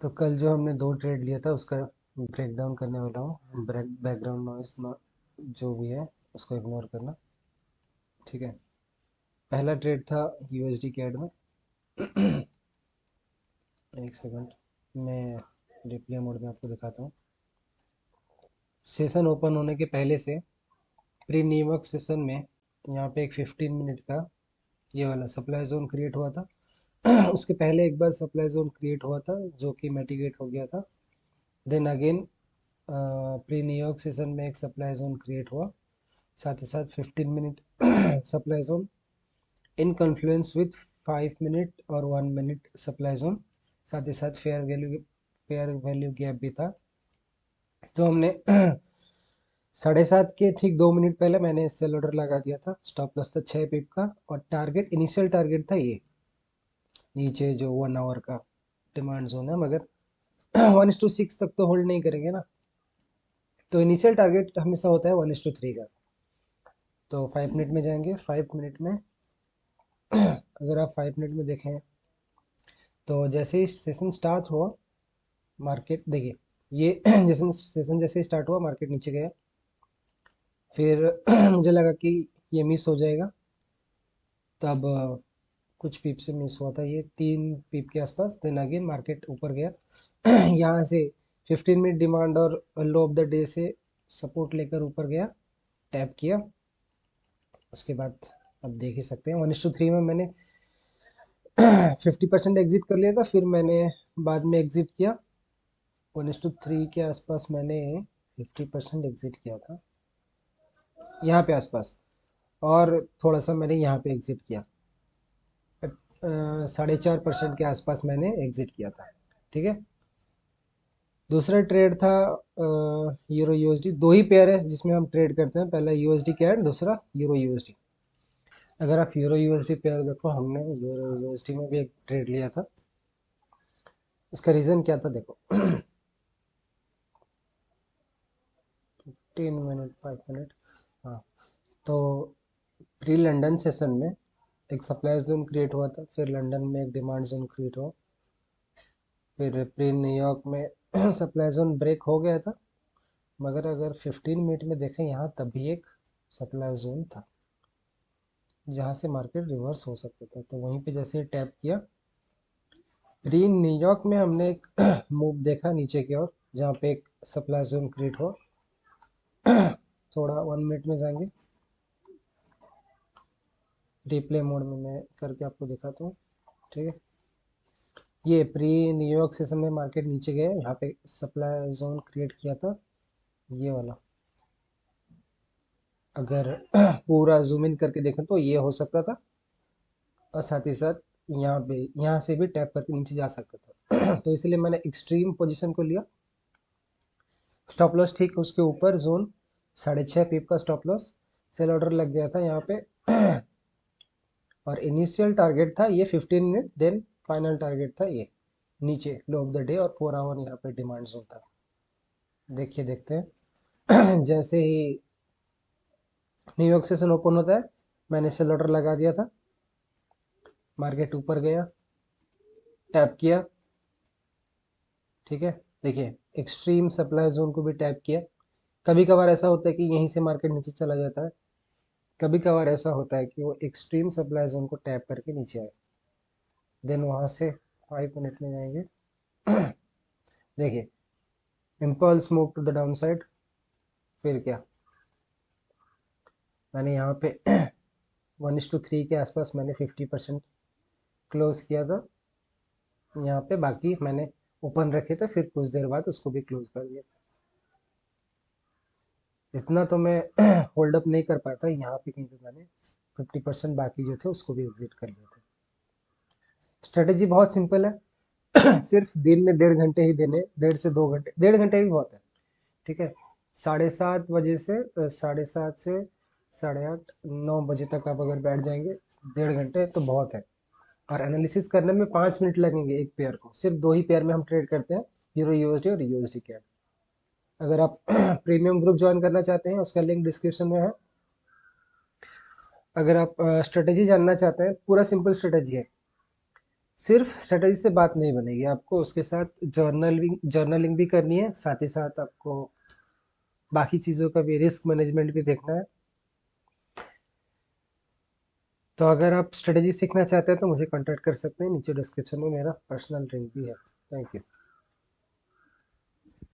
तो कल जो हमने दो ट्रेड लिया था उसका ब्रेक डाउन करने वाला हूँ। बैकग्राउंड नॉइस जो भी है उसको इग्नोर करना। ठीक है। पहला ट्रेड था यूएसडी कैड में। एक सेकंड, मैं रिप्ले मोड में आपको दिखाता हूँ। सेशन ओपन होने के पहले से प्री न्यूयॉर्क सेशन में यहाँ पे एक 15 मिनट का ये वाला सप्लाई जोन क्रिएट हुआ था। उसके पहले एक बार सप्लाई जोन क्रिएट हुआ था जो कि मिटिगेट हो गया था। Then again pre New York session में एक सप्लाई जोन क्रिएट हुआ, साथ ही साथ 15 minute supply zone in confluence with 5 minute और 1 मिनट सप्लाई जोन, साथ ही साथ फेयर वैल्यू गैप भी था। तो हमने 7:30 के ठीक 2 मिनट पहले मैंने सेल ऑर्डर लगा दिया था। स्टॉप लॉस था 6 पिप का और टारगेट, इनिशियल टारगेट था ये नीचे जो 1 आवर का डिमांड जोन है, मगर 1:6 तक तो होल्ड नहीं करेंगे ना। तो इनिशियल टारगेट हमेशा होता है 1:3 का। तो 5 मिनट में जाएंगे। 5 मिनट में अगर आप 5 मिनट में देखें तो जैसे ही सेशन स्टार्ट हुआ मार्केट, देखिए ये जैसे सेशन जैसे ही स्टार्ट हुआ मार्केट नीचे गया। फिर मुझे लगा कि ये मिस हो जाएगा, तब कुछ पीप से मिस हुआ था ये 3 पीप के आसपास। देन अगेन मार्केट ऊपर गया। यहाँ से 15 मिनट डिमांड और लो ऑफ द डे से सपोर्ट लेकर ऊपर गया, टैप किया। उसके बाद अब देख ही सकते हैं 1:3 में मैंने 50% एग्जिट कर लिया था। फिर मैंने बाद में एग्जिट किया 1:3 के आसपास। मैंने 50% एग्जिट किया था यहाँ पे आसपास, और थोड़ा सा मैंने यहाँ पे एग्जिट किया। 4.5% के आसपास मैंने एग्जिट किया था। ठीक है। दूसरा ट्रेड था यूरो यूएसडी। दो ही पेयर है जिसमें हम ट्रेड करते हैं, पहला यूएसडी कैड, दूसरा यूरो यूएसडी। अगर आप यूरो यूएसडी पेयर देखो, हमने यूरो यूएसडी में भी एक ट्रेड लिया था। इसका रीज़न क्या था देखो। 10 मिनट 5 मिनट, हाँ। तो प्री लंदन सेशन में एक सप्लाई जोन क्रिएट हुआ था, फिर लंदन में एक डिमांड जोन क्रिएट हुआ, फिर प्री न्यूयॉर्क में सप्लाई जोन ब्रेक हो गया था। मगर अगर 15 मिनट में देखें यहाँ, तब भी एक सप्लाई जोन था जहाँ से मार्केट रिवर्स हो सकता था। तो वहीं पे जैसे टैप किया, प्री न्यूयॉर्क में हमने एक मूव देखा नीचे की ओर जहाँ पे एक सप्लाई जोन क्रिएट हुआ। थोड़ा 1 मिनट में जाएंगे, रिप्ले मोड में मैं करके आपको दिखाता हूँ। ठीक है। ये प्री न्यूयॉर्क सेशन में मार्केट नीचे गया, यहाँ पे सप्लाई जोन क्रिएट किया था ये वाला। अगर पूरा जूम इन करके देखें तो ये हो सकता था, और साथ ही साथ यहाँ पे यहाँ से भी टैप करके नीचे जा सकता था। तो इसलिए मैंने एक्सट्रीम पोजीशन को लिया। स्टॉप लॉस ठीक उसके ऊपर जोन 6.5 पिप का स्टॉप लॉस। सेल ऑर्डर लग गया था यहाँ पे। और इनिशियल टारगेट था ये 15 मिनट, देन फाइनल टारगेट था ये नीचे लो ऑफ द डे, और 4 आवर यहाँ पे डिमांड जोन था। देखिए देखते हैं। जैसे ही न्यूयॉर्क सेशन ओपन होता है, मैंने सेल ऑर्डर लगा दिया था। मार्केट ऊपर गया, टैप किया। ठीक है। देखिए एक्सट्रीम सप्लाई जोन को भी टैप किया। कभी कभार ऐसा होता है कि यहीं से मार्केट नीचे चला जाता है, कभी कभार ऐसा होता है कि वो एक्सट्रीम सप्लाई जोन को टैप करके नीचे आए। देन वहां से 5 मिनट में जाएंगे। देखिए impulse move to the down side. फिर क्या, मैंने यहाँ पे 1:3 के आसपास मैंने 50% क्लोज किया था यहाँ पे। बाकी मैंने ओपन रखे थे, फिर कुछ देर बाद उसको भी क्लोज कर दिया। इतना तो मैं होल्ड अप नहीं कर पाता यहाँ पे, कहीं पे मैंने 50% बाकी जो थे उसको भी एग्जिट कर लिया था। स्ट्रेटेजी बहुत सिंपल है। सिर्फ दिन में 1.5 घंटे ही देने, 1.5 से 2 घंटे, 1.5 घंटे भी बहुत है। ठीक है। 7:30 बजे से 7:30 से 8:30 9 बजे तक आप अगर बैठ जाएंगे, 1.5 घंटे तो बहुत है। और एनालिसिस करने में 5 मिनट लगेंगे एक पेयर को। सिर्फ दो ही पेयर में हम ट्रेड करते हैं, यूरो यूएसडी और यूएसडी कैड। अगर आप प्रीमियम ग्रुप ज्वाइन करना चाहते हैं, उसका लिंक डिस्क्रिप्शन में है। अगर आप स्ट्रेटेजी जानना चाहते हैं, पूरा सिंपल स्ट्रेटेजी है। सिर्फ स्ट्रेटजी से बात नहीं बनेगी, आपको उसके साथ जर्नलिंग भी करनी है, साथ ही साथ आपको बाकी चीज़ों का भी, रिस्क मैनेजमेंट भी देखना है। तो अगर आप स्ट्रेटजी सीखना चाहते हैं तो मुझे कांटेक्ट कर सकते हैं, नीचे डिस्क्रिप्शन में मेरा पर्सनल लिंक भी है। Thank you.